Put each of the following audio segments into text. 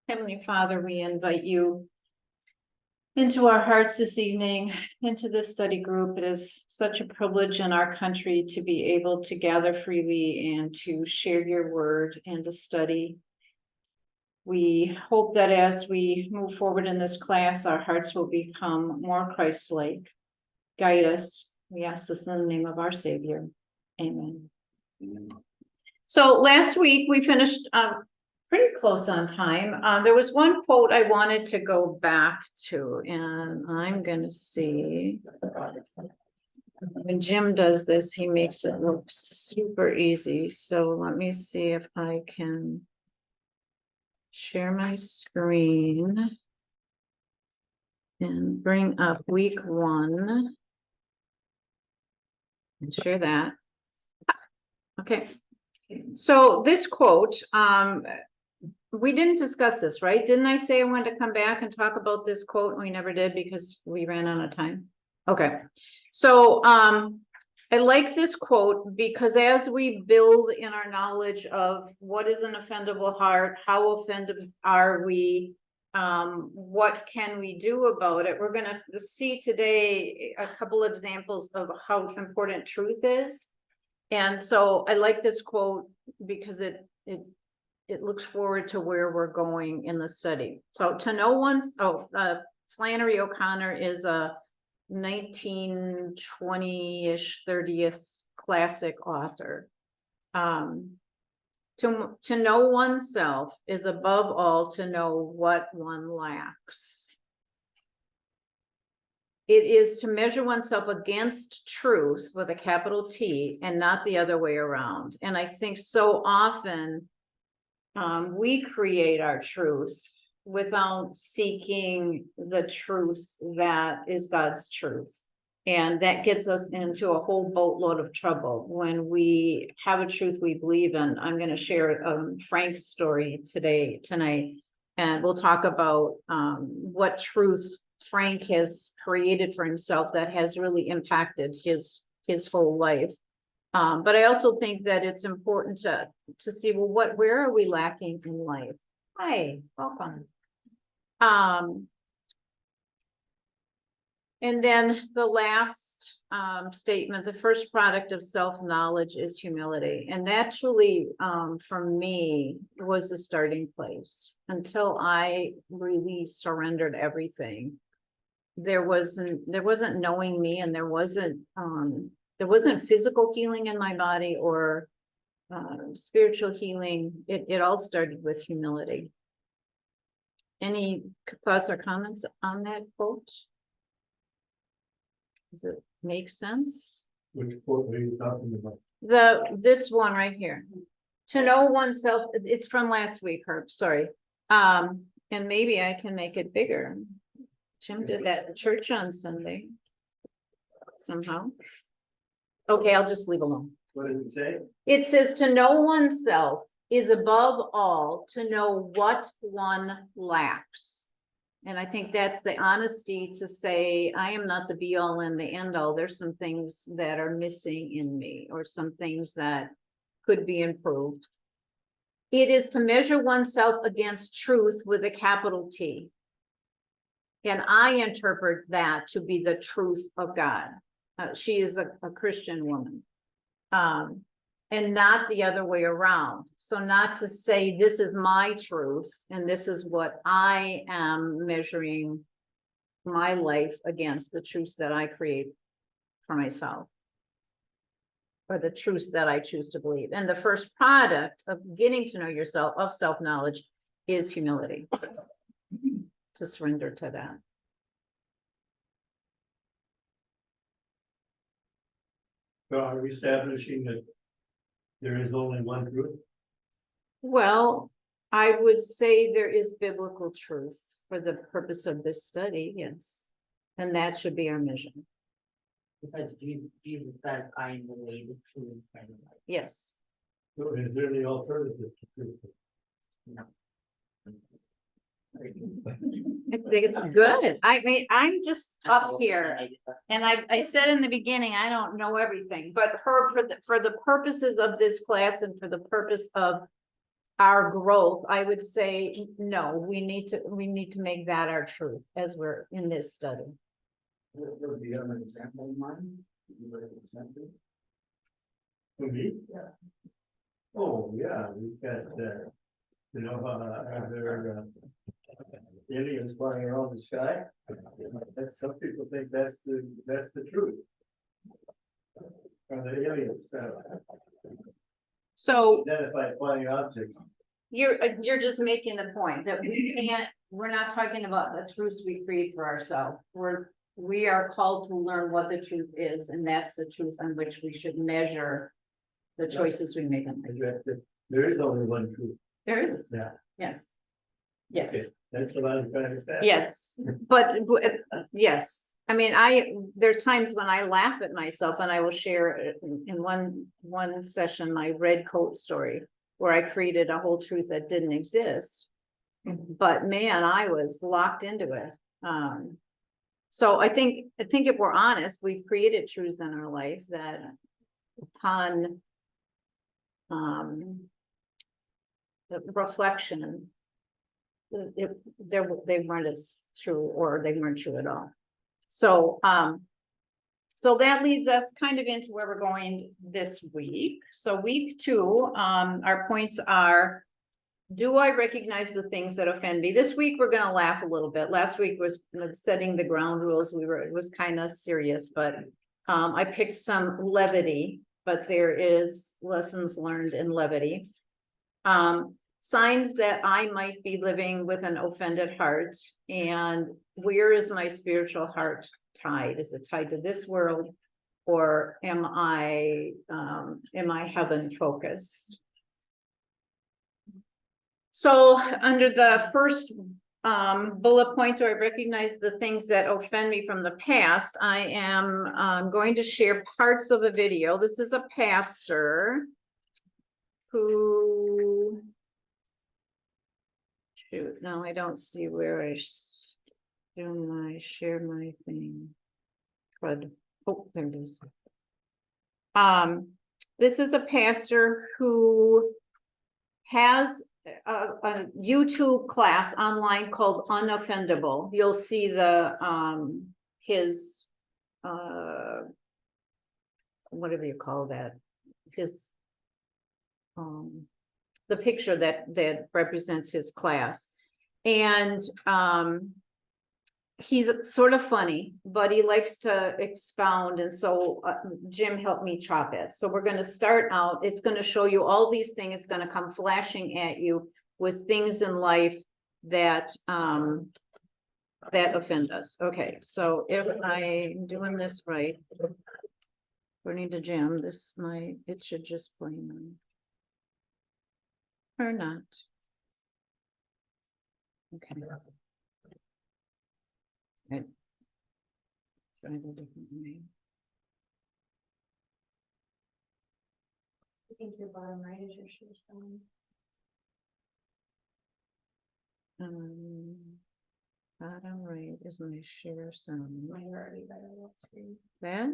Heavenly Father, we invite you into our hearts this evening, into this study group. It is such a privilege in our country to be able to gather freely and to share your word and to study. We hope that as we move forward in this class, our hearts will become more Christ-like. Guide us. We ask this in the name of our Savior. Amen. So last week we finished pretty close on time. There was one quote I wanted to go back to, and I'm going to see. When Jim does this, he makes it look super easy. So let me see if I can share my screen and bring up week 1 and share that. Okay. So this quote, we didn't discuss this, right? Didn't I say I wanted to come back and talk about this quote? We never did because we ran out of time. Okay. So I like this quote because as we build in our knowledge of what is an offendable heart, how offended are we, what can we do about it? We're going to see today a couple examples of how important truth is. And so I like this quote because it looks forward to where we're going in the study. So to know one's, Flannery O'Connor is a 1920-ish, 30th classic author. To know oneself is above all to know what one lacks. It is to measure oneself against truth with a capital T and not the other way around. And I think so often we create our truth without seeking the truth that is God's truth. And that gets us into a whole boatload of trouble when we have a truth we believe in. I'm going to share Frank's story tonight, and we'll talk about what truth Frank has created for himself that has really impacted his whole life. But I also think that it's important to see, well, where are we lacking in life? Hi, welcome. And then the last statement, the first product of self-knowledge is humility. And that truly, for me, was the starting place. Until I really surrendered everything, there wasn't knowing me, and there wasn't physical healing in my body or spiritual healing. It all started with humility. Any thoughts or comments on that quote? Does it make sense? Which quote are you talking about? This one right here. To know oneself, it's from last week, Herb, sorry. And maybe I can make it bigger. Jim did that in church on Sunday. Somehow. Okay, I'll just leave alone. What does it say? It says to know oneself is above all to know what one lacks. And I think that's the honesty to say, I am not the be all and the end all. There's some things that are missing in me, or some things that could be improved. It is to measure oneself against truth with a capital T. And I interpret that to be the truth of God. She is a Christian woman. And not the other way around. So not to say this is my truth and this is what I am measuring my life against, the truth that I create for myself, or the truth that I choose to believe. And the first product of getting to know yourself, of self-knowledge, is humility. To surrender to that. So are we establishing that there is only one truth? Well, I would say there is biblical truth for the purpose of this study, yes. And that should be our mission. Because Jesus said, I am the way, the truth, and the life. Yes. So is there any alternative to truth? No. I think it's good. I mean, I'm just up here. And I said in the beginning, I don't know everything, but for the purposes of this class and for the purpose of our growth, I would say, no, we need to make that our truth as we're in this study. Do you have an example in mind? Would you like an example? For me? Yeah. Oh, yeah, we've got, you know, are there, aliens flying around the sky? That's, some people think that's the truth. Are the aliens, So identified flying objects? you're just making the point that we're not talking about the truths we create for ourselves. We are called to learn what the truth is, and that's the truth on which we should measure the choices we make in life. There is only one truth. There is, Yeah. yes. Okay, Yes, that's what I was trying to say. yes, but yes, I mean, there's times when I laugh at myself, and I will share in one session, my red coat story, where I created a whole truth that didn't exist. But man, I was locked into it. So I think if we're honest, we've created truths in our life that upon the reflection, they weren't as true, or they weren't true at all. So so that leads us kind of into where we're going this week. So week 2, our points are, do I recognize the things that offend me? This week, we're gonna laugh a little bit. Last week was setting the ground rules. It was kind of serious, but I picked some levity, but there is lessons learned in levity. Signs that I might be living with an offended heart, and where is my spiritual heart tied? Is it tied to this world, or am I heaven focused? So under the first bullet point, do I recognize the things that offend me from the past? I am going to share parts of a video. This is a pastor who, shoot, no, I don't see where I share my thing. Crud. Oh, there it is. This is a pastor who has a YouTube class online called Unoffendable. You'll see the his whatever you call that, his the picture that represents his class. And he's sort of funny, but he likes to expound, and so Jim helped me chop it. So we're going to start out, it's going to show you all these things. It's going to come flashing at you with things in life that that offend us. Okay, so if I'm doing this right, according to Jim, it should just play now. Or not. Okay. Right. Try the different way. I think your bottom right is your share sign. Bottom right is my share sign. Mine are already better on that screen. That?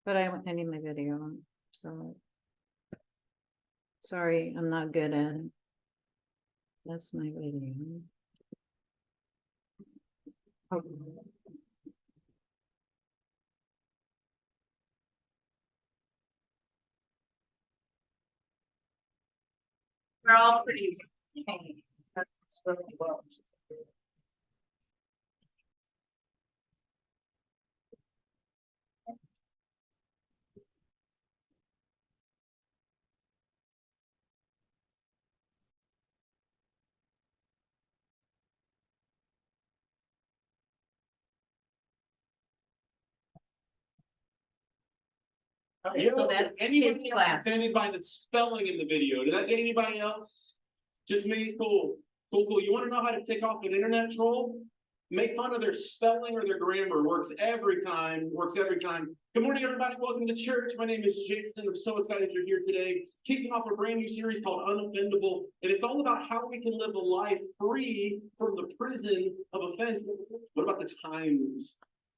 But I need my video on, so. Sorry, I'm not good at it. That's my video. Okay. We're all pretty tame. That's really well. Yeah, So that's anybody his else class. offended by the spelling in the video? Did that get anybody else? Just me? Cool. Cool. You want to know how to take off an internet troll? Make fun of their spelling or their grammar. Works every time. Good morning, everybody. Welcome to church. My name is Jason. I'm so excited you're here today. Kicking off a brand new series called Unoffendable. And it's all about how we can live a life free from the prison of offense. What about the times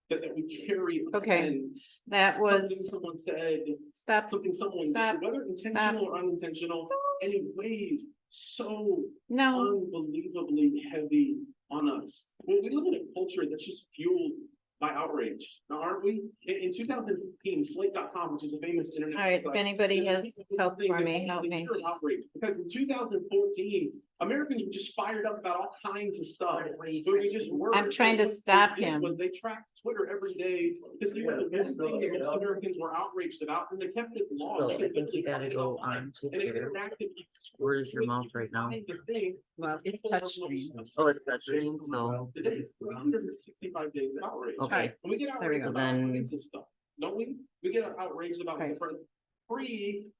that we carry offense? That Something was, someone said, stop, something someone Stop. did, whether intentional or unintentional. and it weighs so No, unbelievably heavy on us. Well, we live in a culture that's just fueled by outrage, now aren't we? In 2015, Slate.com, which is a famous internet. all right, if website, anybody did has this help thing for that me, called help the me. year of outrage, because in 2014, Americans were just fired up about all kinds of stuff. What are you But trying we to just do? were. I'm trying to So what stop they did him. was they tracked Twitter every day to see what the one thing that most Americans were outraged about, and they kept this law. So You I could think you literally gotta find it go online. on to And it's Twitter. interactive. You can scroll Where is your through it, mouse you can right now? find the thing Well, that it's people are touchscreen. most Oh, it's touchscreen, so, Today, 365 days of outrage. okay, And we get There we outraged go. about all Then- kinds of stuff, don't we? We get outraged about Okay. different free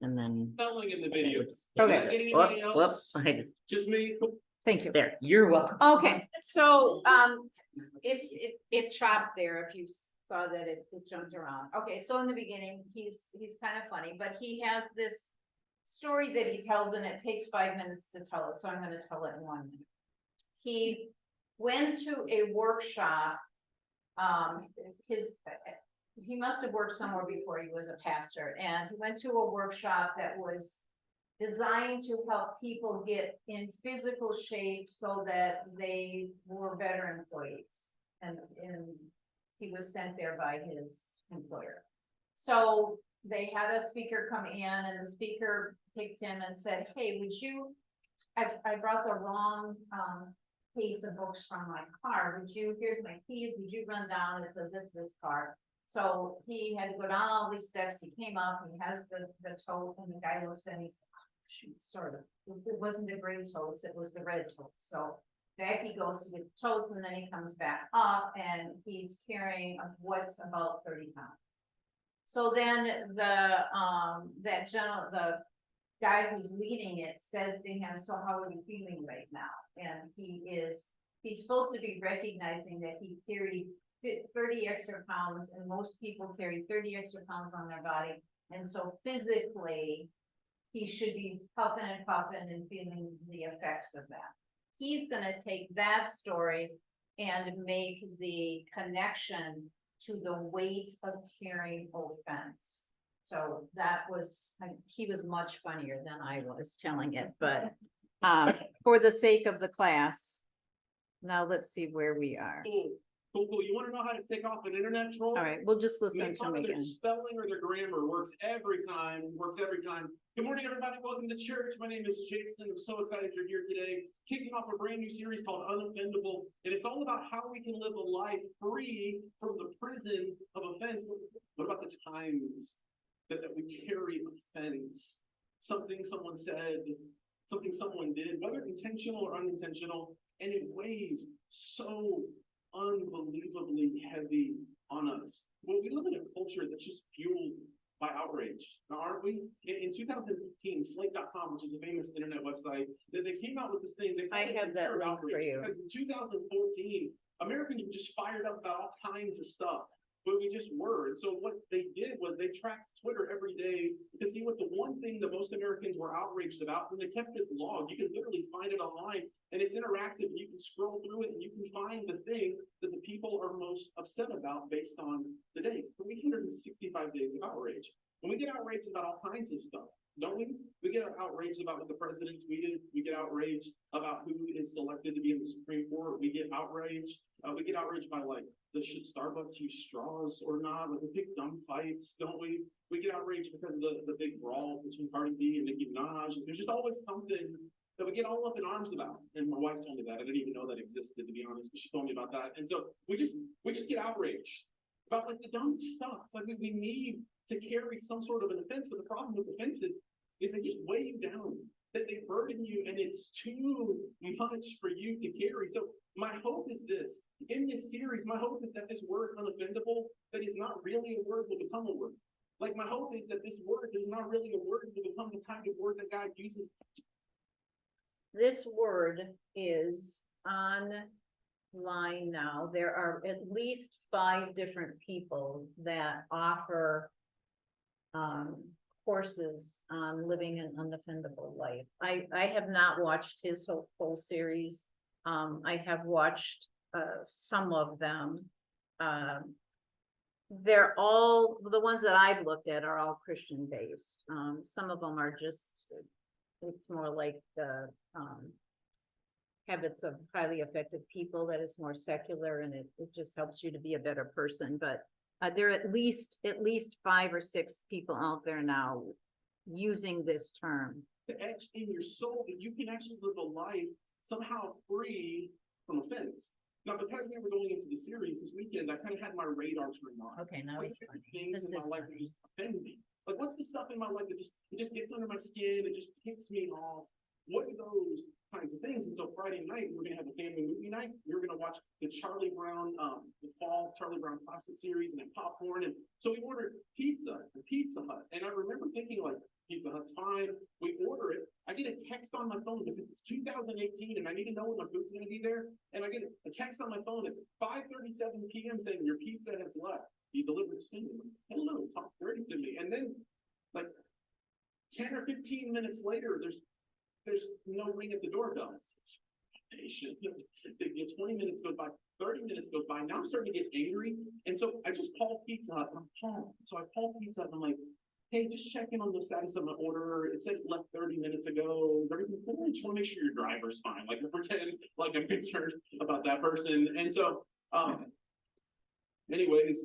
and then. spelling in the video. Okay. Does that get anybody Whoop, else? whoop, Just me? Thank you. there, you're welcome. Okay, so, it chopped there, if you saw that it jumped around. Okay, so in the beginning, he's kind of funny, but he has this story that he tells, and it takes 5 minutes to tell it, so I'm gonna tell it in 1 minute. He went to a workshop, he must have worked somewhere before he was a pastor, and he went to a workshop that was designed to help people get in physical shape so that they were better employees. And he was sent there by his employer. So they had a speaker come in, and the speaker picked him and said, hey, would you, I brought the wrong, case of books from my car. Here's my keys, would you run down? It's a this car. So he had to go down all these steps. He came up, and he has the tote, and the guy looks and he's, shoot, sort of, it wasn't the gray totes, it was the red totes. So back he goes to get the totes, and then he comes back up, and he's carrying what's about 30 pounds. So then the guy who's leading it says to him, so how are you feeling right now? And he's supposed to be recognizing that he carried 30 extra pounds, and most people carry 30 extra pounds on their body. And so physically, he should be puffing and puffing and feeling the effects of that. He's gonna take that story and make the connection to the weight of carrying offense. So that was, he was much funnier than I was telling it, but for the sake of the class, now let's see where we are. Cool. You wanna know how to take off an internet troll? All right, we'll just listen Make to fun him of their again. spelling or their grammar works every time. Good morning, everybody. Welcome to church. My name is Jason. I'm so excited you're here today. Kicking off a brand new series called Unoffendable. And it's all about how we can live a life free from the prison of offense. What about the times that we carry offense? Something someone said, something someone did, whether intentional or unintentional, and it weighs so unbelievably heavy on us. Well, we live in a culture that's just fueled by outrage, now aren't we? In 2015, Slate.com, which is a famous internet website, they came out with this thing. I have that link for you. Because in 2014, Americans were just fired up about all kinds of stuff, but we just were. And so what they did was they tracked Twitter every day to see what the one thing that most Americans were outraged about, and they kept this log. You can literally find it online, and it's interactive. You can scroll through it, and you can find the thing that the people are most upset about based on the day. 365 days of outrage. And we get outraged about all kinds of stuff, don't we? We get outraged about what the president tweeted. We get outraged about who is selected to be in the Supreme Court. We get outraged. We get outraged by, like, should Starbucks use straws or not? Like, we pick dumb fights, don't we? We get outraged because of the big brawl between Cardi B and Nicki Minaj. There's just always something that we get all up in arms about. And my wife told me that. I didn't even know that existed, to be honest, but she told me about that. And so we just get outraged about, like, the dumb stuff. It's like we need to carry some sort of an offense. So the problem with offenses is they just weigh you down, that they burden you, and it's too much for you to carry. So my hope is this. In this series, my hope is that this word unoffendable, that is not really a word, will become a word. Like, my hope is that this word is not really a word, will become the kind of word that God uses. This word is online now. There are at least 5 different people that offer courses on living an unoffendable life. I have not watched his whole series. I have watched some of them. They're all, the ones that I've looked at are all Christian based. Some of them are just it's more like the, habits of highly effective people that is more secular and it just helps you to be a better person, but there are at least 5 or 6 people out there now using this term. The edge in your soul that you can actually live a life somehow free from offense. Now, because we were going into the series this weekend, I kind of had my radar turned on. Okay, now What it's are the funny. things This in my is life that funny. just offend me? Like, what's the stuff in my life that just gets under my skin, it just ticks me off? What are those kinds of things? And so Friday night, we're gonna have a family movie night. We're gonna watch the Charlie Brown, the fall Charlie Brown classic series and then popcorn. And so we ordered pizza at Pizza Hut. And I remember thinking like, Pizza Hut's fine. We order it. I get a text on my phone because it's 2018 and I need to know when my food's gonna be there. And I get a text on my phone at 5:37 p.m. saying your pizza has left. Be delivered soon. Hello, talk dirty to me. And then like 10 or 15 minutes later, there's no ring at the doorbell. 20 minutes goes by, 30 minutes goes by. Now I'm starting to get angry. And so I just called Pizza Hut. I'm calm. So I called Pizza Hut and I'm like, hey, just checking on the status of my order. It said it left 30 minutes ago. Is everything cool? I just want to make sure your driver's fine. Like, pretend like I'm concerned about that person. And so, anyways,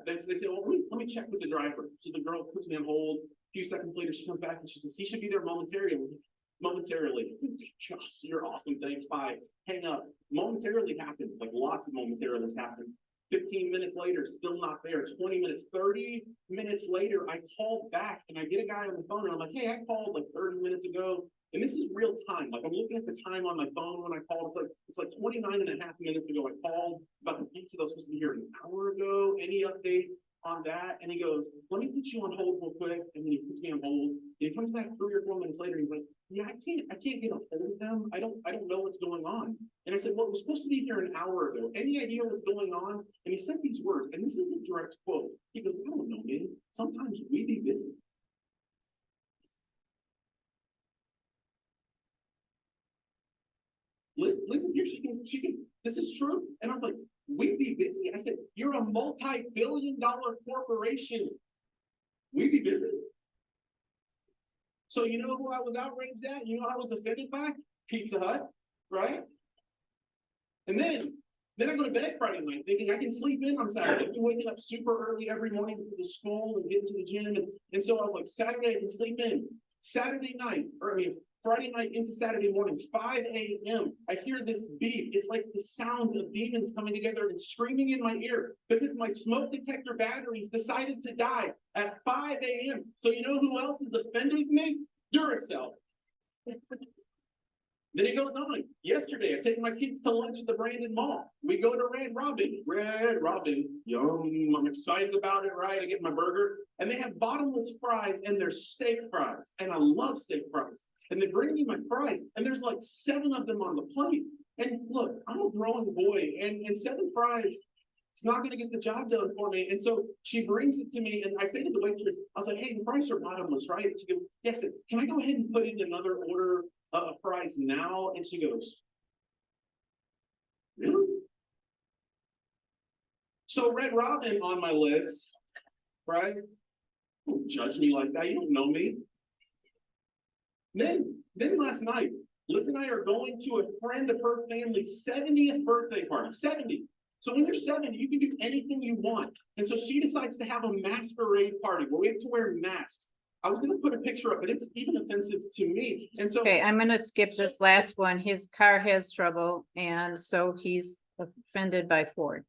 they say, well, let me check with the driver. So the girl puts me on hold. A few seconds later, she comes back and she says, he should be there momentarily. Gosh, you're awesome. Thanks. Bye. Hang up. Momentarily happened. Like lots of momentarily happened. 15 minutes later, still not there. 20 minutes, 30 minutes later, I called back and I get a guy on the phone and I'm like, hey, I called like 30 minutes ago. And this is real time. Like I'm looking at the time on my phone when I called. It's like 29 and a half minutes ago. I called about the pizza that was supposed to be here an hour ago. Any update on that? And he goes, let me put you on hold real quick. And then he puts me on hold. And he comes back 3 or 4 minutes later. And he's like, yeah, I can't get a hold of them. I don't know what's going on. And I said, well, it was supposed to be here an hour ago. Any idea what's going on? And he said these words, and this is a direct quote. He goes, I don't know, man. Sometimes we be busy. Liz is here. She can, this is true. And I was like, we be busy. I said, you're a multi-billion-dollar corporation. We be busy. So you know who I was outraged at? You know I was offended by? Pizza Hut, right? And then I go to bed Friday night thinking I can sleep in on Saturday. I've been waking up super early every morning to go to school and get to the gym. And so I was like, Saturday I can sleep in. Friday night into Saturday morning, 5 a.m. I hear this beep. It's like the sound of demons coming together and screaming in my ear because my smoke detector batteries decided to die at 5 a.m. So you know who else is offended me? Duracell. Then it goes on. Yesterday, I take my kids to lunch at the Brandon Mall. We go to Red Robin, yum, I'm excited about it, right? I get my burger, and they have bottomless fries, and they're steak fries, and I love steak fries. And they bring me my fries, and there's like 7 of them on the plate. And look, I'm a growing boy, and 7 fries, it's not going to get the job done for me. And so she brings it to me, and I say to the waitress, I was like, hey, the fries are bottomless, right? She goes, yes, can I go ahead and put in another order of fries now? And she goes, really? So Red Robin on my list, right? Don't judge me like that. You don't know me. Then last night, Liz and I are going to a friend of her family's 70th birthday party. 70. So when you're 70, you can do anything you want. And so she decides to have a masquerade party where we have to wear masks. I was going to put a picture up, but it's even offensive to me. And so Okay, I'm gonna skip this last one. His car has trouble, and so he's offended by Ford.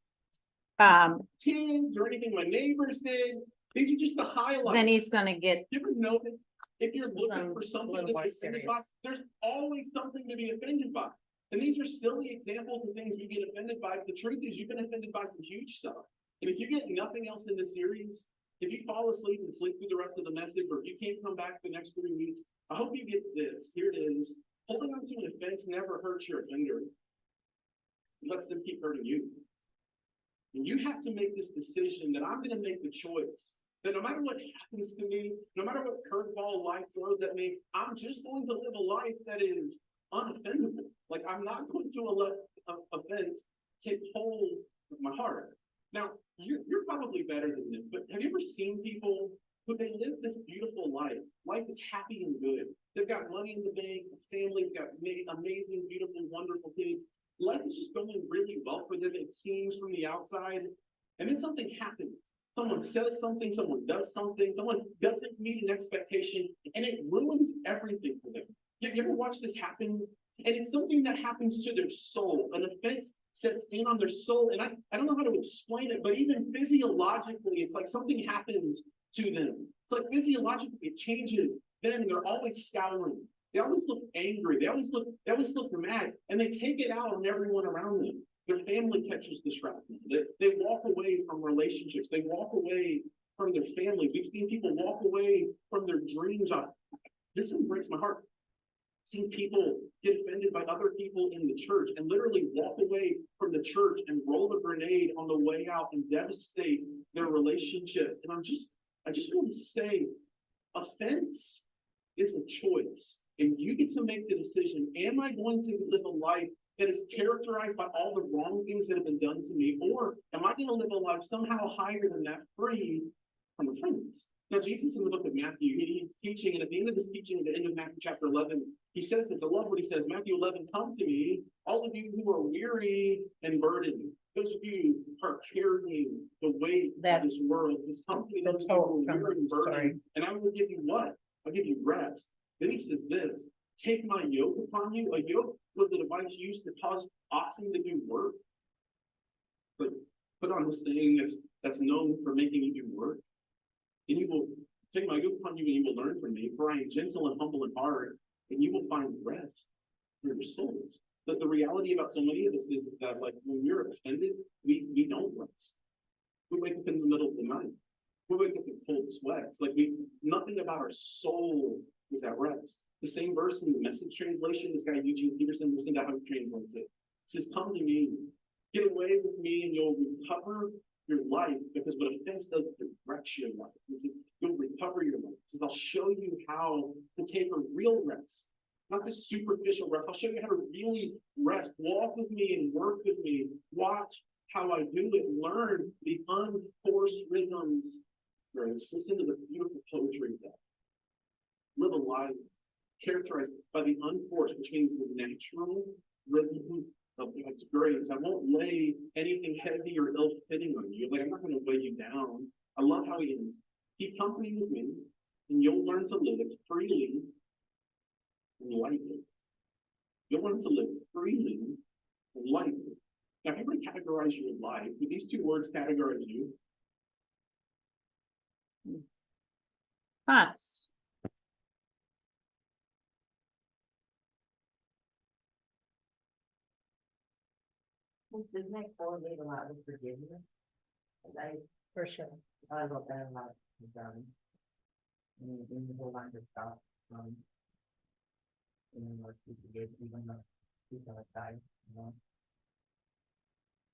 kids or anything my neighbors did, these are just the highlights. Then he's gonna get, You ever notice if you're looking for a something little more that's offended by, serious. there's always something to be offended by. And these are silly examples of things you get offended by. But the truth is you've been offended by some huge stuff. And if you get nothing else in this series, if you fall asleep and sleep through the rest of the message, or if you can't come back the next 3 weeks, I hope you get this. Here it is. Holding on to an offense never hurts your offender. It lets them keep hurting you. And you have to make this decision that I'm going to make the choice that no matter what happens to me, no matter what curveball life throws at me, I'm just going to live a life that is unoffendable. Like I'm not going to let offense take hold of my heart. Now, you're probably better than this, but have you ever seen people but they live this beautiful life. Life is happy and good. They've got money in the bank, a family, they've got amazing, beautiful, wonderful kids. Life is just going really well for them, it seems from the outside. And then something happens. Someone says something, someone does something, someone doesn't meet an expectation, and it ruins everything for them. You ever watch this happen? And it's something that happens to their soul. An offense sets in on their soul. And I don't know how to explain it, but even physiologically, it's like something happens to them. It's like physiologically, it changes. Then they're always scowling. They always look angry. They always look mad. And they take it out on everyone around them. Their family catches the shrapnel. They walk away from relationships. They walk away from their family. We've seen people walk away from their dreams. This one breaks my heart. Seen people get offended by other people in the church and literally walk away from the church and roll a grenade on the way out and devastate their relationship. And I just want to say, offense is a choice. And you get to make the decision, am I going to live a life that is characterized by all the wrong things that have been done to me? Or am I going to live a life somehow higher than that, free from offense? Now, Jesus in the book of Matthew, he's teaching, and at the end of this teaching, at the end of Matthew chapter 11, he says this. I love what he says. Matthew 11, come to me, all of you who are weary and burdened, those of you who are carrying the weight of this world, just come to me, those of you who are weary and burdened, and I will give you what? I'll give you rest. Then he says this, take my yoke upon you. A yoke was a device used to cause oxen to do work. But put on this thing that's known for making you do work. And you will take my yoke upon you and you will learn from me, for I am gentle and humble in heart, and you will find rest for your souls. But the reality about so many of us is that, like, when we're offended, we don't rest. We wake up in the middle of the night. We wake up in cold sweats. Like, nothing about our soul is at rest. The same verse in the Message translation, this guy Eugene Peterson, listen to how he translates it. It says, come to me, get away with me, and you'll recover your life, because what offense does is it wrecks your life. You'll recover your life. It says, I'll show you how to take a real rest, not this superficial rest. I'll show you how to really rest. Walk with me and work with me. Watch how I do it. Learn the unforced rhythms. Grace. Listen to the beautiful poetry of that. Live a life characterized by the unforced, which means the natural rhythm of God's grace. I won't lay anything heavy or ill-fitting on you. Like, I'm not going to weigh you down. I love how he ends. Keep company with me, and you'll learn to live freely and lightly. You'll learn to live freely and lightly. Now, if you were to categorize your life, do these two words categorize you? Thoughts? Doesn't that correlate a lot with forgiveness? For sure. I wrote that a lot. And then the whole line of stuff. And let's forgive even though people have died, you know?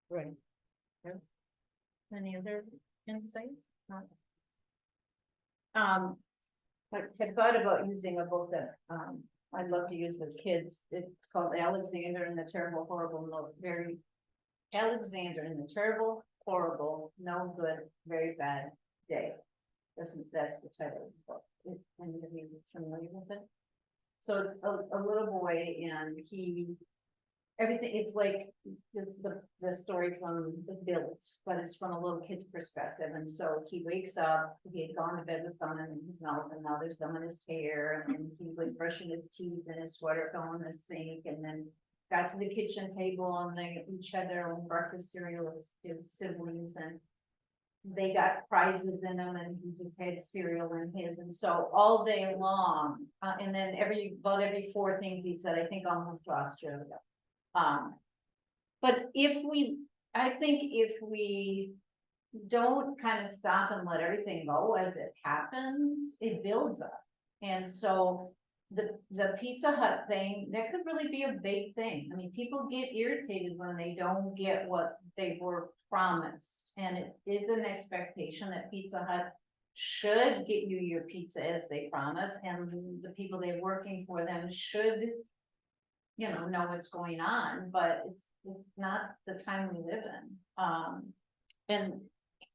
Right. Yep. Any other insights? I had thought about using a book that, I'd love to use with kids. It's called Alexander and the Terrible, Horrible, Alexander and the Terrible, Horrible, No Good, Very Bad Day. That's the title of the book. Is any of you familiar with it? So it's a little boy, and it's like the story from The Village, but it's from a little kid's perspective. And so he wakes up, he had gone to bed with gum in his mouth, and now there's gum in his hair, and he was brushing his teeth, and his sweater fell in the sink, and then got to the kitchen table, and they each had their own breakfast cereal as his siblings, and they got prizes in them, and he just had cereal in his. And so all day long, and then about every 4 things he said, I think I'll move to Australia. But I think if we don't kind of stop and let everything go as it happens, it builds up. And so the Pizza Hut thing, that could really be a big thing. I mean, people get irritated when they don't get what they were promised. And it is an expectation that Pizza Hut should get you your pizza as they promise, and the people they're working for them should, know what's going on, but it's not the time we live in.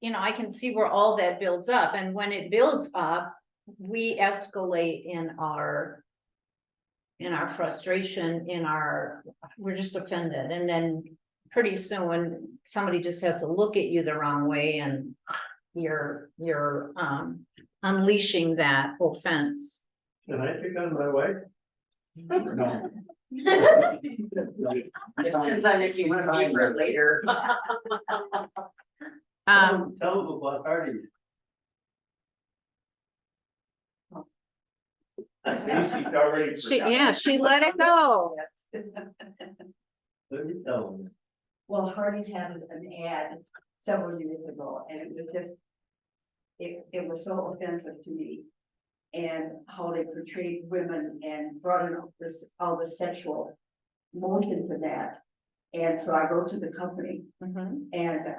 you know, I can see where all that builds up, and when it builds up, we escalate in our frustration, we're just offended, and then pretty soon, somebody just has to look at you the wrong way, and you're unleashing that offense. Can I pick on my wife? No. Depends on if you want to be here later. Tell them about Hardee's. Stacy's already. She let it go. Let me tell them. Well, Hardy's had an ad several years ago, and it was just, it was so offensive to me. And how they portrayed women and brought in all the sexual motions of that. And so I wrote to the company, Mhm, and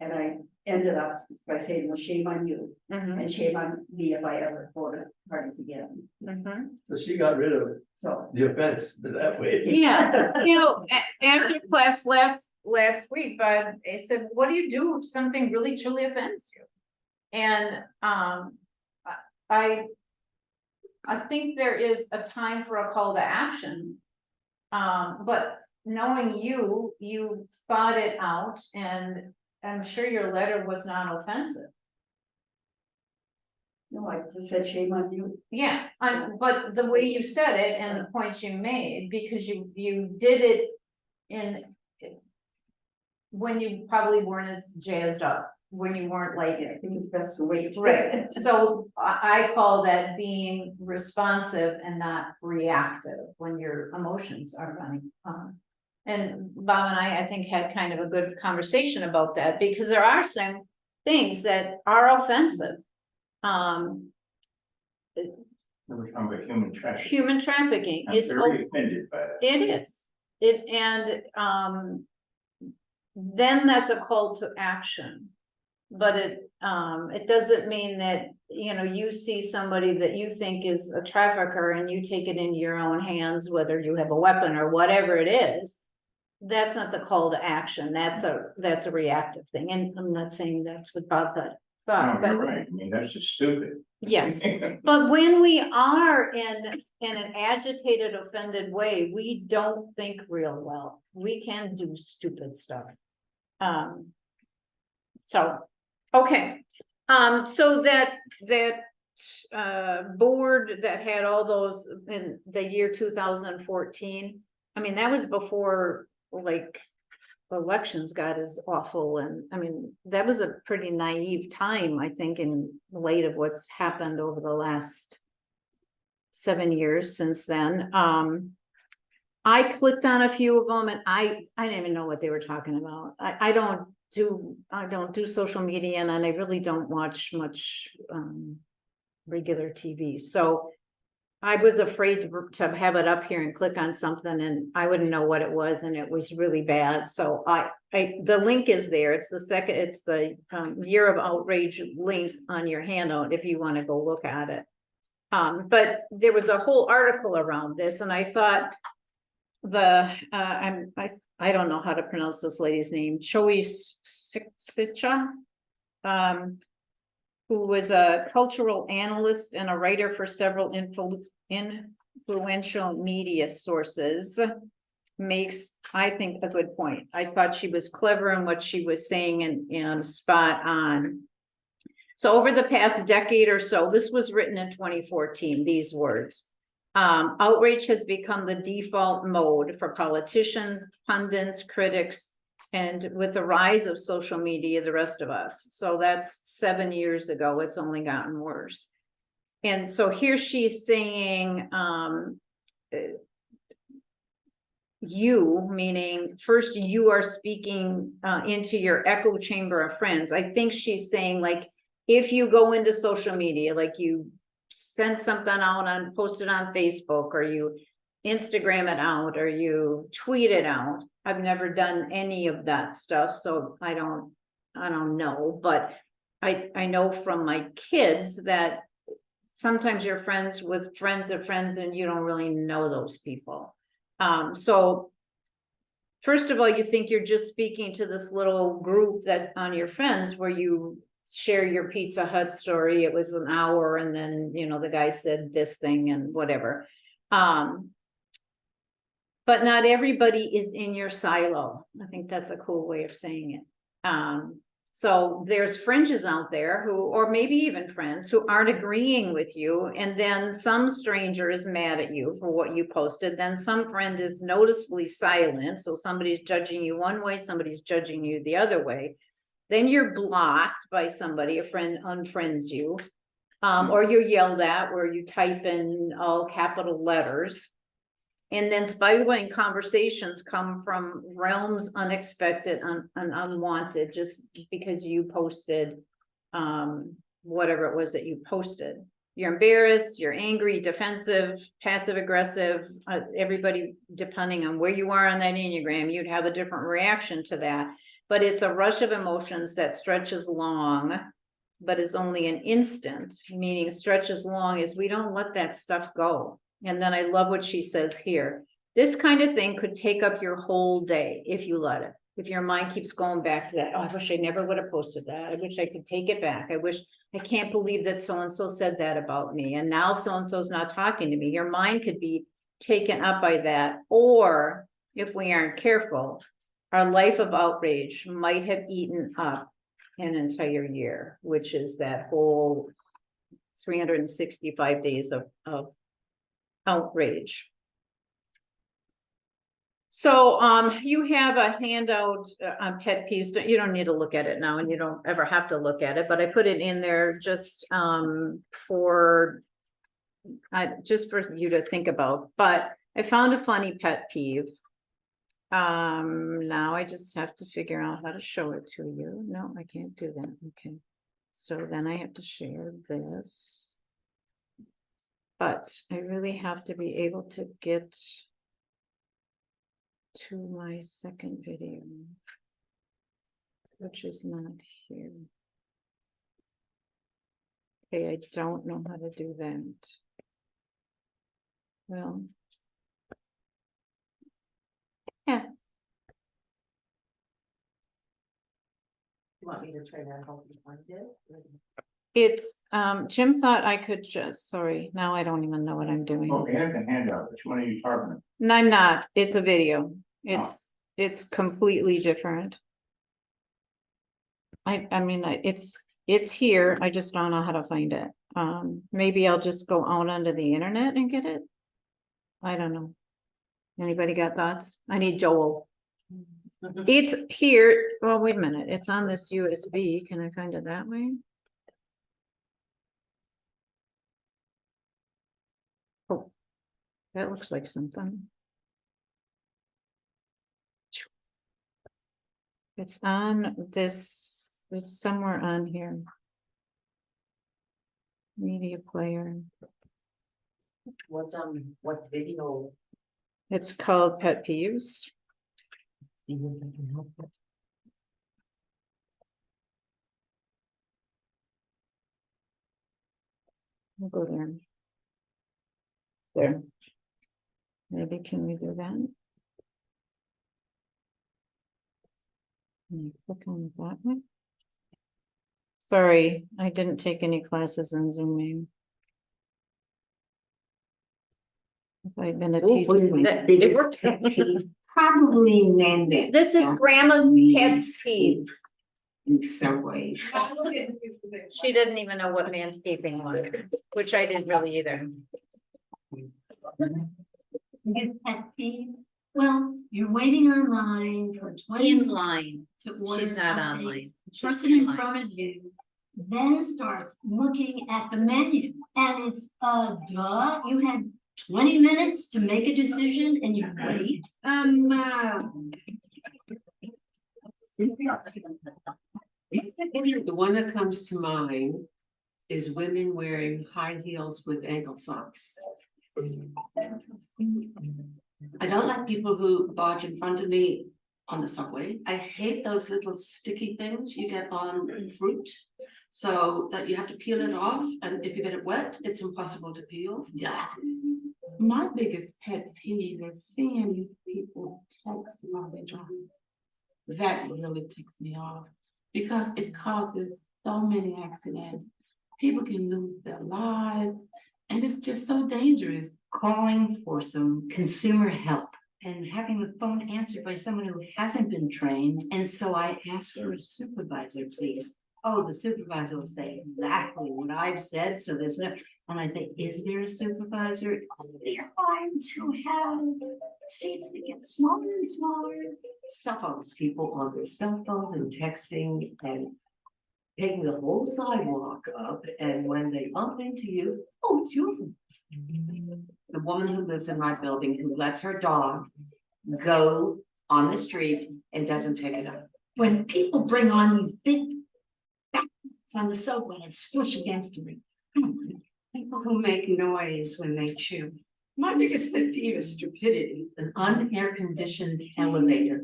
I ended up by saying, well, shame on you, mhm, and shame on me if I ever go to Hardy's again. mhm. So she got rid of So. the offense that way. Yeah, you know, after class last week, I said, what do you do if something really truly offends you? And, I think there is a time for a call to action. But knowing you thought it out, and I'm sure your letter was not offensive. No, I just said shame on you. Yeah, but the way you said it and the points you made, because you did it in. When you probably weren't as jazzed up, when you weren't like. I think it's best to wait. Right, so I call that being responsive and not reactive when your emotions are running. And Bob and I think had kind of a good conversation about that, because there are some things that are offensive. We're talking about human trafficking. Human trafficking I'm is, very offended by that. it is, then that's a call to action. But it doesn't mean that, you know, you see somebody that you think is a trafficker and you take it into your own hands, whether you have a weapon or whatever it is. That's not the call to action. That's a reactive thing. And I'm not saying that's what Bob thought, No, but you're right. I mean, that's just stupid. yes. But when we are in an agitated, offended way, we don't think real well. We can do stupid stuff. So, okay. So that board that had all those in the year 2014, I mean, that was before like elections got as awful, and I mean, that was a pretty naive time, I think, in light of what's happened over the last 7 years since then. I clicked on a few of them, and I didn't even know what they were talking about. I don't do social media, and I really don't watch much regular TV. So I was afraid to have it up here and click on something, and I wouldn't know what it was, and it was really bad. So the link is there. It's the Year of Outrage link on your handout if you want to go look at it. But there was a whole article around this, and I thought I don't know how to pronounce this lady's name, Choi Sicha, who was a cultural analyst and a writer for several influential media sources, makes, I think, a good point. I thought she was clever in what she was saying and spot on. So over the past decade or so, this was written in 2014, these words. Outrage has become the default mode for politicians, pundits, critics, and with the rise of social media, the rest of us. So that's 7 years ago. It's only gotten worse. And so here she's saying, you, meaning first you are speaking into your echo chamber of friends. I think she's saying, like, if you go into social media, like you send something out post it on Facebook, or you Instagram it out, or you tweet it out. I've never done any of that stuff, so I don't know, but I know from my kids that sometimes you're friends with friends of friends and you don't really know those people. So first of all, you think you're just speaking to this little group that's on your friends where you share your Pizza Hut story. It was an hour and then, you know, the guy said this thing and whatever. But not everybody is in your silo. I think that's a cool way of saying it. So there's fringes out there who, or maybe even friends who aren't agreeing with you. And then some stranger is mad at you for what you posted. Then some friend is noticeably silent. So somebody's judging you one way, somebody's judging you the other way. Then you're blocked by somebody, a friend unfriends you. Or you're yelled at where you type in all capital letters. And then spiraling conversations come from realms unexpected and unwanted, just because you posted whatever it was that you posted. You're embarrassed, you're angry, defensive, passive aggressive, everybody, depending on where you are on that Enneagram, you'd have a different reaction to that. But it's a rush of emotions that stretches long, but is only an instant, meaning stretches long is we don't let that stuff go. And then I love what she says here. This kind of thing could take up your whole day if you let it. If your mind keeps going back to that, oh, I wish I never would have posted that. I wish I could take it back. I can't believe that so-and-so said that about me. And now so-and-so's not talking to me. Your mind could be taken up by that. Or if we aren't careful, our life of outrage might have eaten up an entire year, which is that whole 365 days of outrage. So you have a handout on pet peeves. You don't need to look at it now, and you don't ever have to look at it, but I put it in there just for you to think about. But I found a funny pet peeve. Now I just have to figure out how to show it to you. No, I can't do that. Okay, so then I have to share this. But I really have to be able to get to my second video, which is not here. Okay, I don't know how to do that. Well, yeah. You want me to try that help you find it? It's, Jim thought I could just, sorry, now I don't even know what I'm doing. Oh, and the handout, which one are you talking about? No, I'm not, it's a video. It's completely different. I mean, it's here, I just don't know how to find it. Maybe I'll just go out onto the internet and get it. I don't know. Anybody got thoughts? I need Joel. It's here, well, wait a minute, it's on this USB, can I find it that way? Oh, that looks like something. It's on this, it's somewhere on here. Media player. What video? It's called Pet Peeves. See if I can help it. We'll go there. There. Maybe can we do that? Can you click on that one? Sorry, I didn't take any classes in Zooming. If I'd been a teacher. It worked. Probably meant it. This is grandma's pet peeves. In some ways. She didn't even know what manscaping was, which I didn't really either. It's pet peeve. Well, you're waiting online for 20 In minutes line. to order She's not something. online. She's Person in in line. front of you then starts looking at the menu, and it's duh. You had 20 minutes to make a decision, and you wait. The one that comes to mind is women wearing high heels with ankle socks. I don't like people who barge in front of me on the subway. I hate those little sticky things you get on fruit. So that you have to peel it off, and if you get it wet, it's impossible to peel. Yeah. My biggest pet peeve is seeing people folks while they drive. That really ticks me off because it causes so many accidents. People can lose their lives and it's just so dangerous. Calling for some consumer help and having the phone answered by someone who hasn't been trained. And so I asked for a supervisor, please. Oh, the supervisor will say exactly what I've said, so there's no, and I think, is there a supervisor? The airlines who have seats that get smaller and smaller. Cell phones, people on their cell phones and texting and taking the whole sidewalk up, and when they bump into you, oh, it's you. The woman who lives in my building who lets her dog go on the street and doesn't pick it up. When people bring on these big backpacks on the subway and squish against me. People who make noise when they chew. My biggest pet peeve is stupidity, an unair conditioned elevator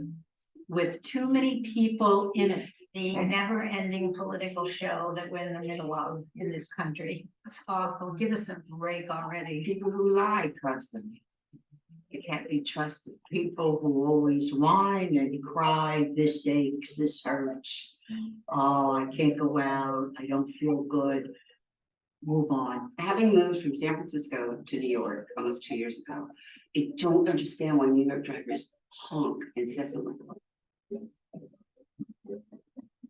with too many people in it. The never-ending political show that we're in the middle of in this country. It's awful. Give us a break already. People who lie constantly. You can't be trusted. People who always whine and cry, this aches, this hurts. Oh, I can't go out, I don't feel good. Move on. Having moved from San Francisco to New York almost 2 years ago, I don't understand why New York drivers honk incessantly.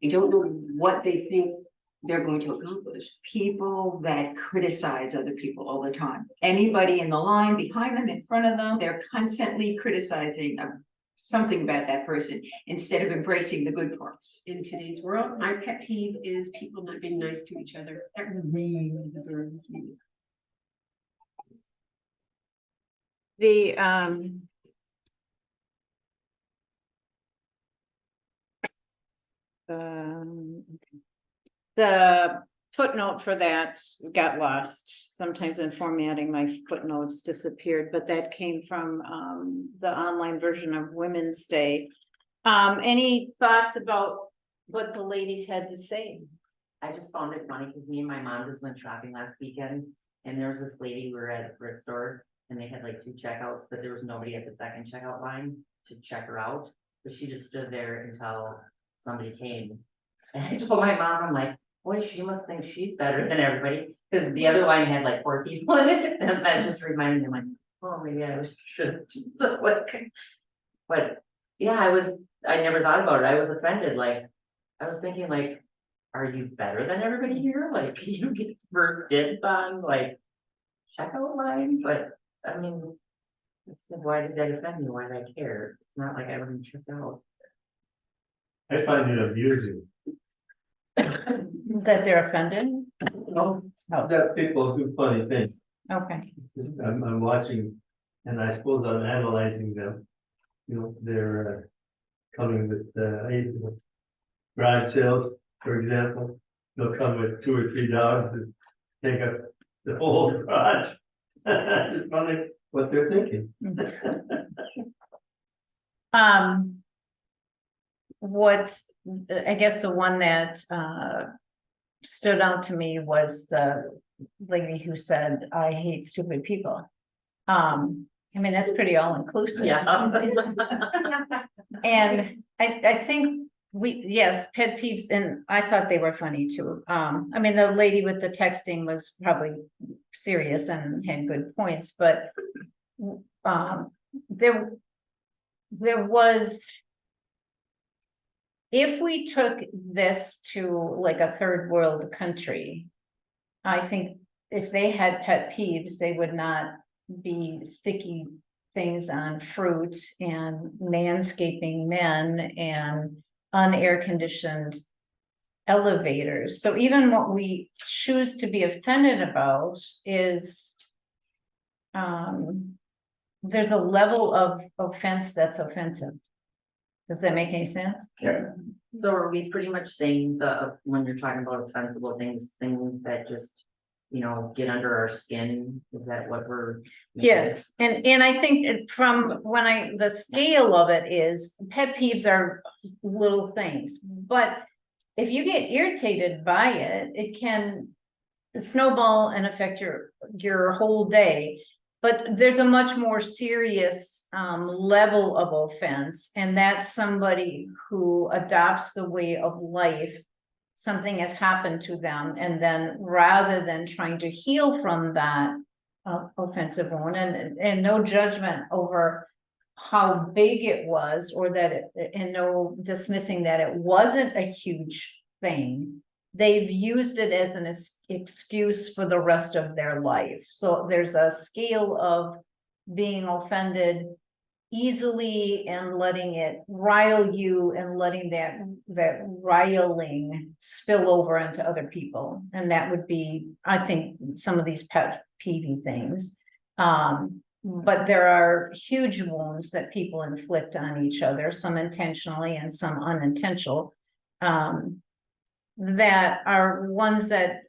I don't know what they think they're going to accomplish. People that criticize other people all the time. Anybody in the line behind them, in front of them, they're constantly criticizing something about that person instead of embracing the good parts. In today's world, my pet peeve is people not being nice to each other. That really burns me. The footnote for that got lost. Sometimes in formatting, my footnotes disappeared, but that came from the online version of Women's Day. Any thoughts about what the ladies had to say? I just found it funny because me and my mom just went shopping last weekend and there was this lady, we were at a thrift store and they had like 2 checkouts, but there was nobody at the second checkout line to check her out. But she just stood there until somebody came. And I told my mom, I'm like, boy, she must think she's better than everybody. Because the other line had like 4 people in it. And that just reminded me, I'm like, oh, maybe I should. But yeah, I never thought about it. I was offended. Like, I was thinking like, are you better than everybody here? Like, you get first dibs on like checkout line? But I mean, why did that offend me? Why did I care? It's not like I wouldn't check out. I find it amusing That they're offended? Oh, that people do funny things. okay. I'm watching, and I suppose I'm analyzing them. You know, they're coming with garage sales, for example. They'll come with 2 or 3 dogs and take up the whole garage. It's funny what they're thinking. What, I guess the one that stood out to me was the lady who said, I hate stupid people. I mean, that's pretty all inclusive. Yeah. And I think yes, pet peeves, and I thought they were funny too. I mean, the lady with the texting was probably serious and had good points, but there was, if we took this to like a third world country, I think if they had pet peeves, they would not be sticky things on fruit and manscaping men and unair conditioned elevators. So even what we choose to be offended about is there's a level of offense that's offensive. Does that make any sense? Yeah. So are we pretty much saying when you're talking about offensible things that just, you know, get under our skin? Is that what we're? Yes, and I think from the scale of it is pet peeves are little things, but if you get irritated by it, it can snowball and affect your whole day. But there's a much more serious level of offense, and that's somebody who adopts the way of life. Something has happened to them, and then rather than trying to heal from that offensive wound, and no judgment over how big it was, or that it, and no dismissing that it wasn't a huge thing. They've used it as an excuse for the rest of their life. So there's a scale of being offended easily and letting it rile you, and letting that riling spill over into other people. And that would be, I think, some of these pet peeve things. But there are huge wounds that people inflict on each other, some intentionally and some unintentional. That are ones that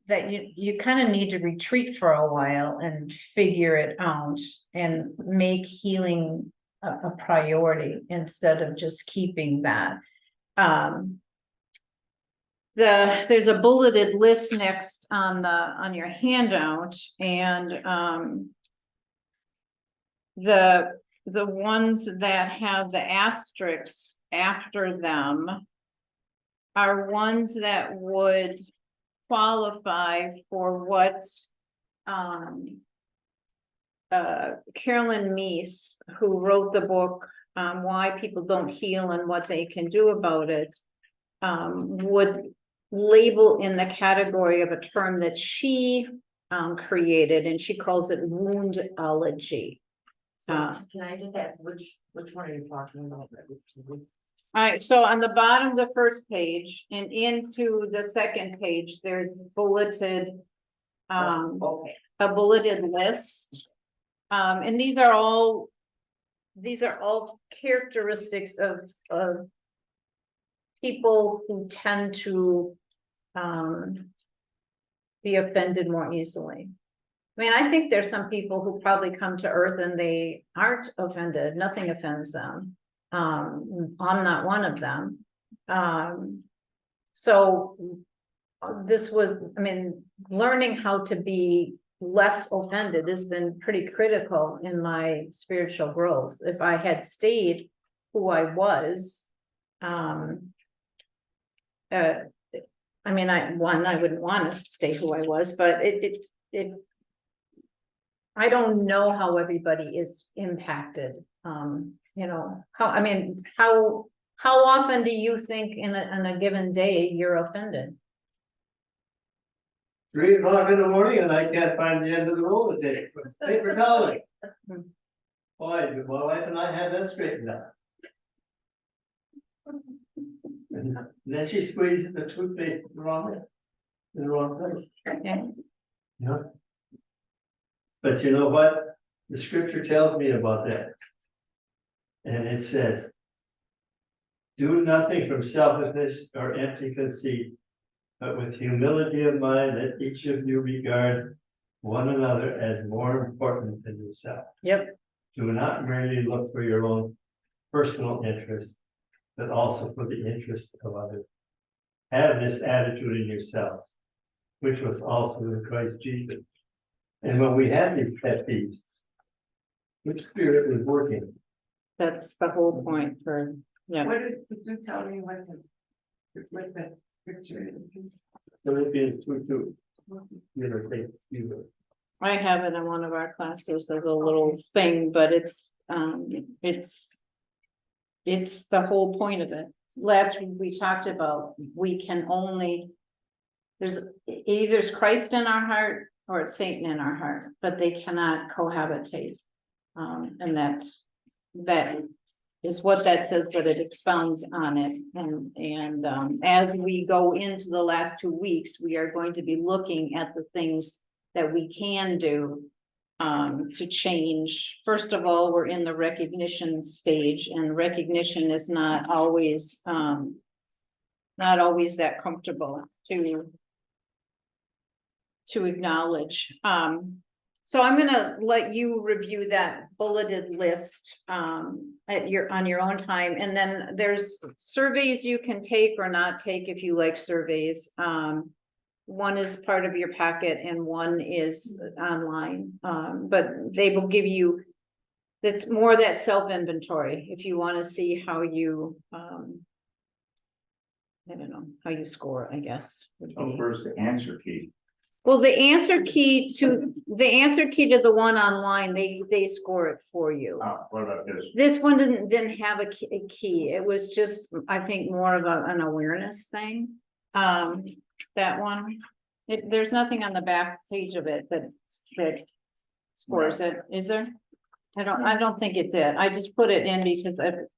you kind of need to retreat for a while and figure it out and make healing a priority instead of just keeping that. There's a bulleted list next on your handout, and the ones that have the asterisks after them are ones that would qualify for what Carolyn Meese, who wrote the book Why People Don't Heal and What They Can Do About It, would label in the category of a term that she created, and she calls it woundology. Can I just ask, which one are you talking about? All right, so on the bottom of the first page and into the second page, there's bulleted, Okay. a bulleted list. And these are all characteristics of people who tend to be offended more easily. I mean, I think there's some people who probably come to Earth and they aren't offended, nothing offends them. I'm not one of them. So this was, I mean, learning how to be less offended has been pretty critical in my spiritual growth. If I had stayed who I was, I mean, I wouldn't want to stay who I was, but I don't know how everybody is impacted. You know, how often do you think in a given day you're offended? 3 o'clock in the morning and I can't find the end of the road today. Paper towel. Boy, my wife and I had that straightened out. And then she squeezed the toothpaste in the wrong place. Okay. Yeah. But you know what? The scripture tells me about that. And it says, do nothing from selfishness or empty conceit, but with humility of mind, let each of you regard one another as more important than yourself. Yep. Do not merely look for your own personal interest, but also for the interest of others. Have this attitude in yourselves, which was also in Christ Jesus. And when we have these pet peeves, which spirit is working? That's the whole point for, yeah. What did you tell me what the picture is? Philippians 2:2. You know, take you. I have it in one of our classes as a little thing, but it's the whole point of it. Last week we talked about, we can only, there's either Christ in our heart or it's Satan in our heart, but they cannot cohabitate. And that is what that says, but it expounds on it. And as we go into the last 2 weeks, we are going to be looking at the things that we can do to change. First of all, we're in the recognition stage, and recognition is not always that comfortable to acknowledge. So I'm gonna let you review that bulleted list on your own time, and then there's surveys you can take or not take if you like surveys. one is part of your packet and one is online. But they will give you, that's more that self-inventory, if you want to see how you, I don't know, how you score, I guess. would Oh, be. where's the answer key? Well, the answer key to the one online, they score it for you. What about this? This one didn't have a key. It was just, I think, more of an awareness thing. That one, there's nothing on the back page of it that scores it, is there? I don't think it did. I just put it in because it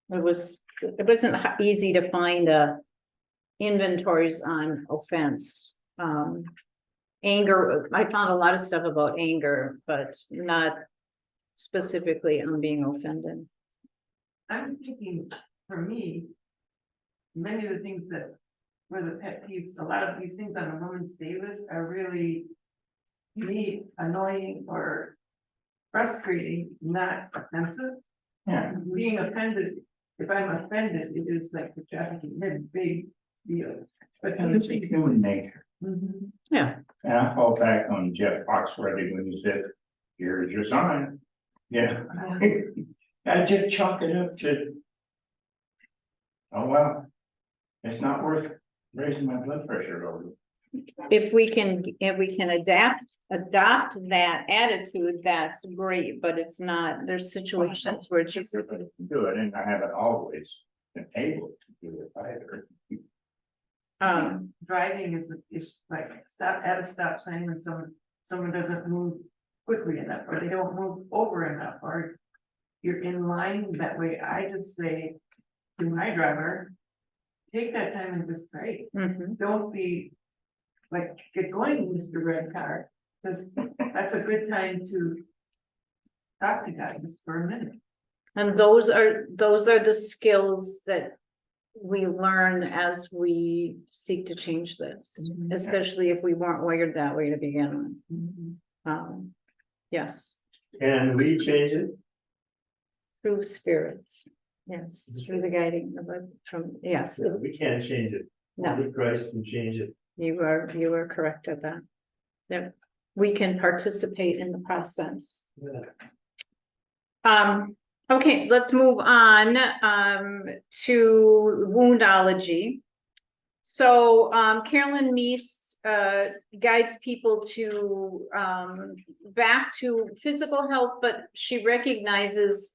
wasn't easy to find inventories on offense. Anger, I found a lot of stuff about anger, but not specifically on being offended. I'm thinking, for me, many of the things that were the pet peeves, a lot of these things on a woman's day list are really me annoying or frustrating, not offensive. Yeah. Being offended, if I'm offended, it is like the trafficking, they're big deals. But It's human nature. Yeah. And I fall back on Jeff Foxworthy when he said, here's your sign. Yeah. I just chalk it up to, oh, well, it's not worth raising my blood pressure over. If we can adopt that attitude, that's great, but it's not, there's situations where it's just. Everybody can do it, and I haven't always been able to do it either. Driving is like stop at a stop sign when someone doesn't move quickly enough, or they don't move over enough, or you're in line that way. I just say to my driver, take that time and just pray. Don't be like, get going, Mr. Red Car. Just, that's a good time to talk to God just for a minute. And those are the skills that we learn as we seek to change this, especially if we weren't wired that way to begin with. Yes. Can we change it? Through spirits. Yes, through the guiding of it yes. We can't change it. No. Only Christ can change it. You are correct at that. That we can participate in the process. Yeah. Okay, let's move on to woundology. So Carolyn Meese guides people to back to physical health, but she recognizes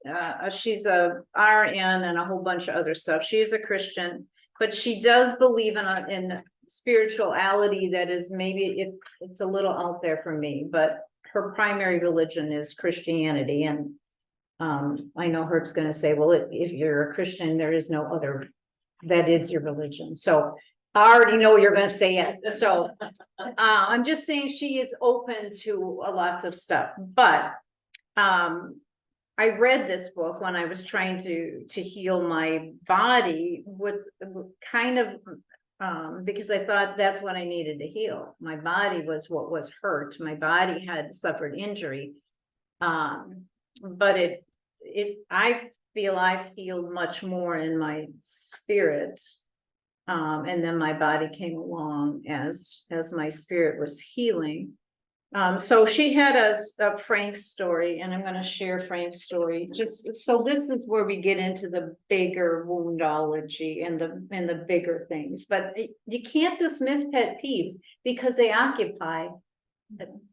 she's a RN and a whole bunch of other stuff. She is a Christian, but she does believe in spirituality that is maybe it's a little out there for me, but her primary religion is Christianity. And I know Herb's going to say, well, if you're a Christian, there is no other, that is your religion. So I already know you're going to say it. So I'm just saying she is open to lots of stuff. But I read this book when I was trying to heal my body with kind of because I thought that's what I needed to heal. My body was what was hurt. My body had suffered injury. But I feel I've healed much more in my spirit. And then my body came along as my spirit was healing. So she had a Frank story, and I'm going to share Frank's story. Just so this is where we get into the bigger woundology and the bigger things. But you can't dismiss pet peeves because they occupy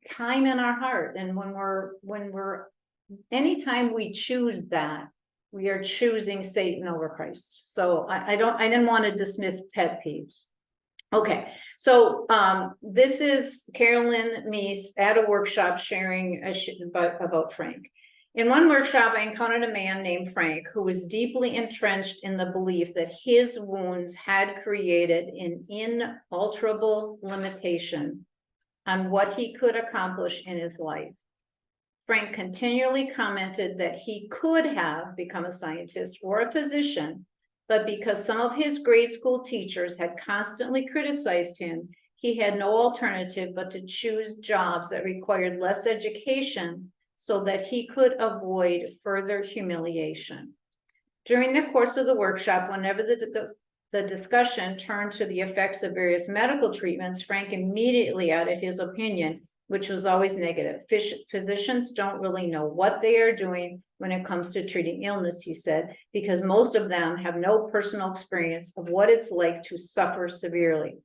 time in our heart. And when we're anytime we choose that, we are choosing Satan over Christ. So I didn't want to dismiss pet peeves. Okay, so this is Carolyn Meese at a workshop sharing about Frank. In one workshop, I encountered a man named Frank who was deeply entrenched in the belief that his wounds had created an inalterable limitation on what he could accomplish in his life. Frank continually commented that he could have become a scientist or a physician, but because some of his grade school teachers had constantly criticized him, he had no alternative but to choose jobs that required less education so that he could avoid further humiliation. During the course of the workshop, whenever the the discussion turned to the effects of various medical treatments, Frank immediately added his opinion, which was always negative. Physicians don't really know what they are doing when it comes to treating illness, he said, because most of them have no personal experience of what it's like to suffer severely.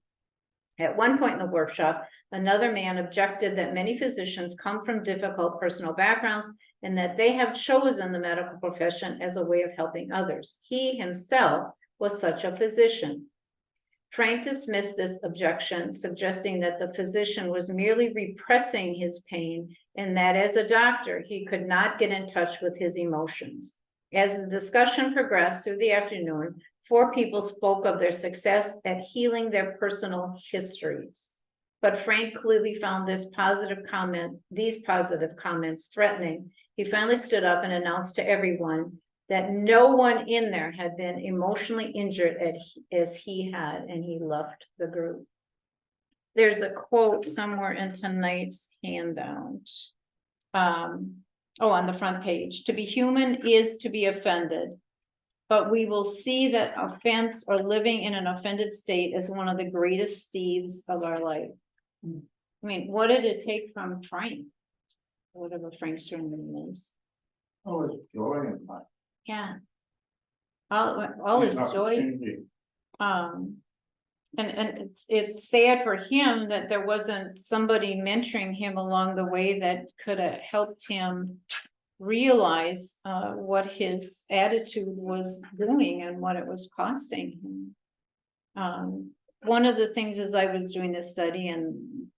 At one point in the workshop, another man objected that many physicians come from difficult personal backgrounds and that they have chosen the medical profession as a way of helping others. He himself was such a physician. Frank dismissed this objection, suggesting that the physician was merely repressing his pain and that as a doctor, he could not get in touch with his emotions. As the discussion progressed through the afternoon, 4 people spoke of their success at healing their personal histories. But Frank clearly found these positive comments threatening. He finally stood up and announced to everyone that no one in there had been emotionally injured as he had, and he left the group. There's a quote somewhere in tonight's handout. On the front page. To be human is to be offended, but we will see that offense or living in an offended state is one of the greatest thieves of our life. I mean, what did it take from Frank? Whatever Frank's name is. Oh, it's joy in life. Yeah. All his joy. And it's sad for him that there wasn't somebody mentoring him along the way that could have helped him realize what his attitude was doing and what it was costing him. One of the things as I was doing this study, and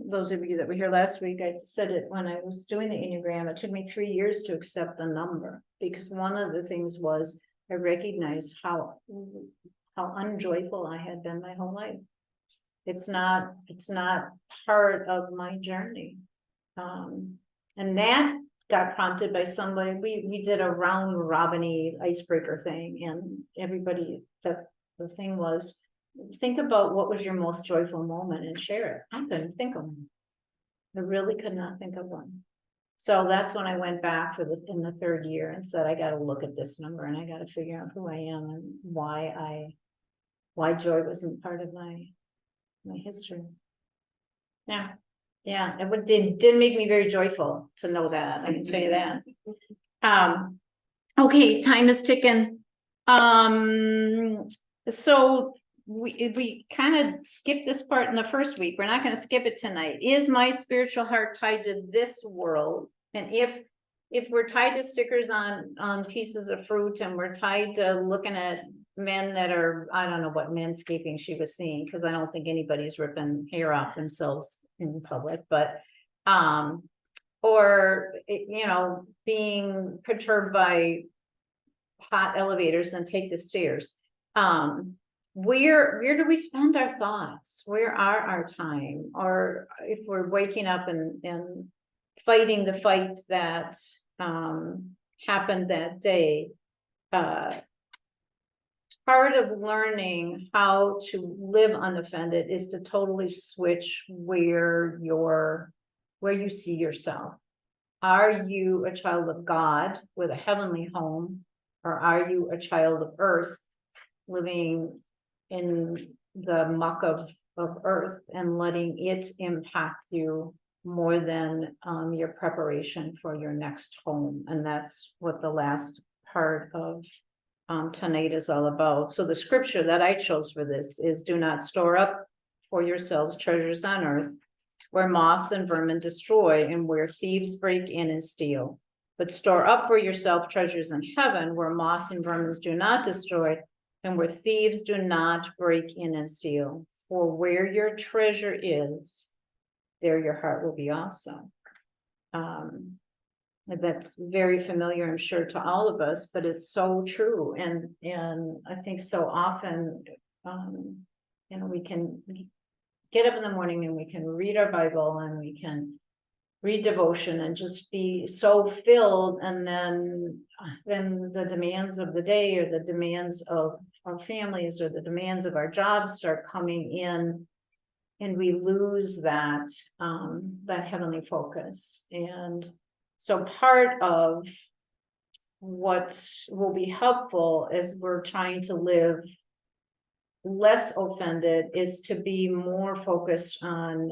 those of you that were here last week, I said it when I was doing the Enneagram, it took me 3 years to accept the number, because one of the things was I recognized how unjoyful I had been my whole life. It's not part of my journey. And that got prompted by somebody. We did a round robin-y icebreaker thing, and everybody, the thing was, think about what was your most joyful moment and share it. I couldn't think of one. I really could not think of one. So that's when I went back for this in the 3rd year and said, I got to look at this number and I got to figure out who I am and why joy wasn't part of my history. Yeah, it didn't make me very joyful to know that. I can tell you that. Okay, time is ticking. So we kind of skipped this part in the first week. We're not going to skip it tonight. Is my spiritual heart tied to this world? And if we're tied to stickers on pieces of fruit, and we're tied to looking at men that are, I don't know what manscaping she was seeing, because I don't think anybody's ripping hair off themselves in public, but or being perturbed by hot elevators and take the stairs. Where do we spend our thoughts? Where are our time? Or if we're waking up and fighting the fight that happened that day, part of learning how to live unoffended is to totally switch where you see yourself. Are you a child of God with a heavenly home, or are you a child of earth living in the muck of earth and letting it impact you more than your preparation for your next home? And that's what the last part of tonight is all about. So the scripture that I chose for this is, do not store up for yourselves treasures on earth, where moths and vermin destroy and where thieves break in and steal. But store up for yourself treasures in heaven, where moths and vermin do not destroy and where thieves do not break in and steal. For where your treasure is, there your heart will be also. That's very familiar, I'm sure, to all of us, but it's so true. And I think so often, we can get up in the morning and we can read our Bible and we can read devotion and just be so filled, and then the demands of the day or the demands of our families or the demands of our jobs start coming in, and we lose that heavenly focus. And so part of what will be helpful as we're trying to live less offended is to be more focused on,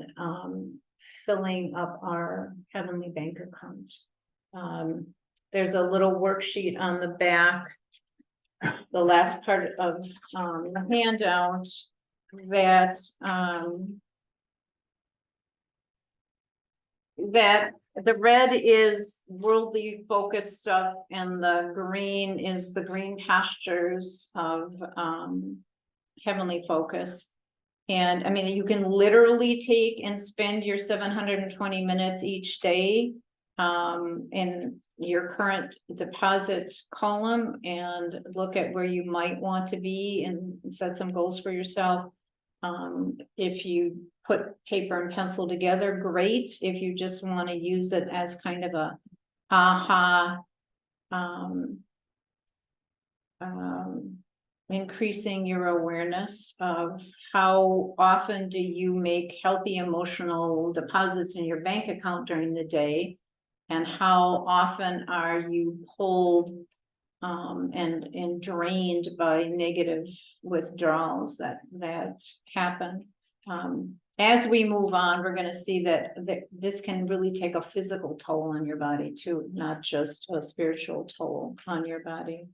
filling up our heavenly bank account. There's a little worksheet on the back, the last part of, the handout that, that the red is worldly focused stuff and the green is the green pastures of, heavenly focus. And I mean, you can literally take and spend your 720 minutes each day in your current deposit column and look at where you might want to be and set some goals for yourself. If you put paper and pencil together, great. If you just want to use it as kind of a aha, increasing your awareness of how often do you make healthy emotional deposits in your bank account during the day, and how often are you pulled and drained by negative withdrawals that happen. As we move on, we're going to see that this can really take a physical toll on your body too, not just a spiritual toll on your body.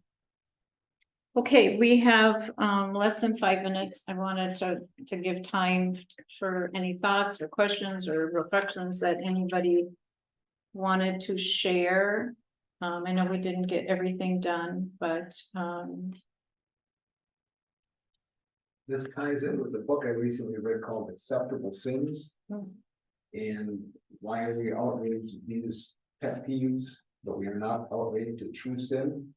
Okay, we have less than 5 minutes. I wanted to give time for any thoughts or questions or reflections that anybody wanted to share. I know we didn't get everything done, but this ties in with the book I recently read called Acceptable Sins. Hmm. And why are we outraged at these pet peeves, but we are not outraged at true sin?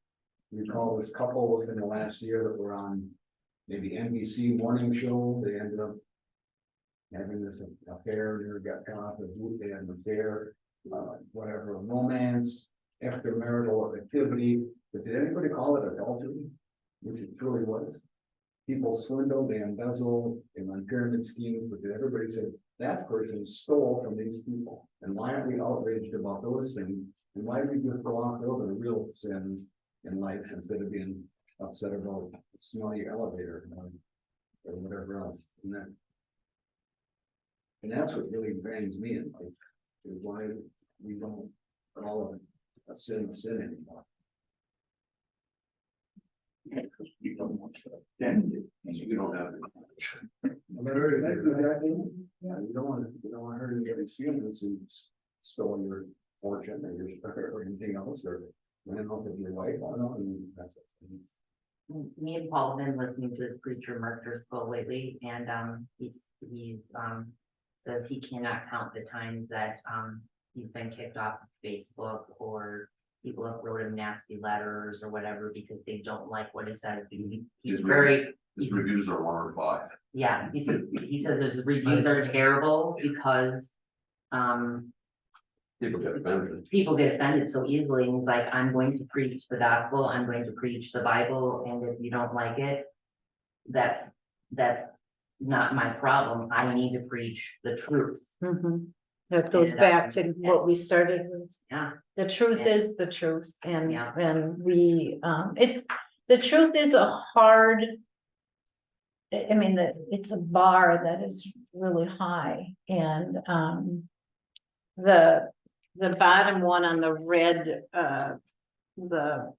We call this couple within the last year that were on maybe NBC morning show. They ended up having this affair, never got caught, they had an affair, whatever, romance, extramarital activity. But did anybody call it adultery? Which it truly was. People swindle, they embezzle, they run pyramid schemes, but did everybody say that person stole from these people? And why aren't we outraged about those things? And why do we just go off over the real sins in life instead of being upset about a smelly elevator or whatever else? And that's what really grinds me in life, is why we don't call a sin anymore. You don't want to offend it, and you don't have it. Yeah, you don't want to hurt anybody's feelings who stole your fortune or anything else, or ran off with your wife. I don't know. And that's it. Me and Paul have been listening to his preacher Mark Driscoll lately, and he's says he cannot count the times that he's been kicked off of Facebook, or people have wrote him nasty letters or whatever because they don't like what he says. He's very, his reviews are 1 or 5. yeah, he says his reviews are terrible because people get offended so easily, and he's like, I'm going to preach the gospel, I'm going to preach the Bible, and if you don't like it, that's not my problem. I need to preach the truth. mm-hmm. That goes back to what we started with. Yeah. The truth is the truth, and Yeah. and we it's the truth is a hard. I mean that it's a bar that is really high, and the bottom one on the red, the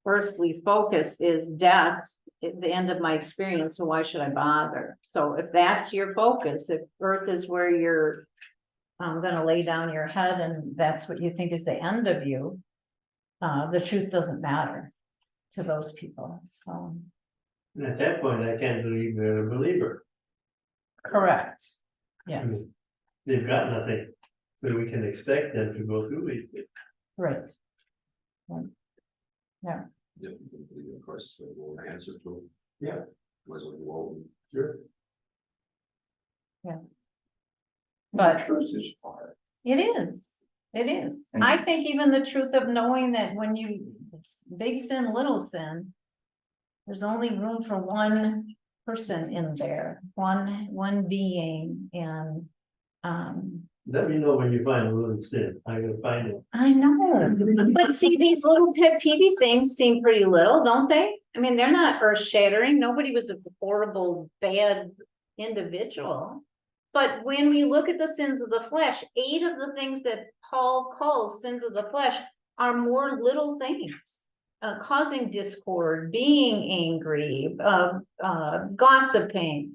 earthly focus is death at the end of my experience, so why should I bother? So if that's your focus, if earth is where you're gonna lay down your head and that's what you think is the end of you, the truth doesn't matter to those people, so. And at that point, I can't believe they're a believer. Correct. I Yes, mean, they've got nothing, so we can expect them to go through it. right. Yeah, Yeah, of course, we'll answer to. Yeah. Was it well? Sure. but Truth is hard. it is. And- I think even the truth of knowing that when you, big sin, little sin, there's only room for one person in there, one being, and Let me know when you find a little sin. I'm gonna find it. I know, but see, these little pet peevey things seem pretty little, don't they? I mean, they're not earth shattering. Nobody was a horrible, bad individual. But when we look at the sins of the flesh, 8 of the things that Paul calls sins of the flesh are more little things. Causing discord, being angry, gossiping.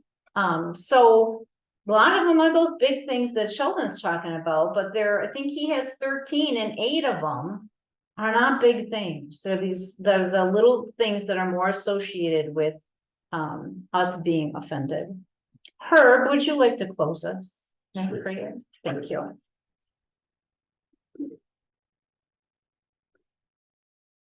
So a lot of them are those big things that Sheldon's talking about, but I think he has 13 and 8 of them are not big things. They're the little things that are more associated with us being offended. Herb, would you like to close us? Thank you.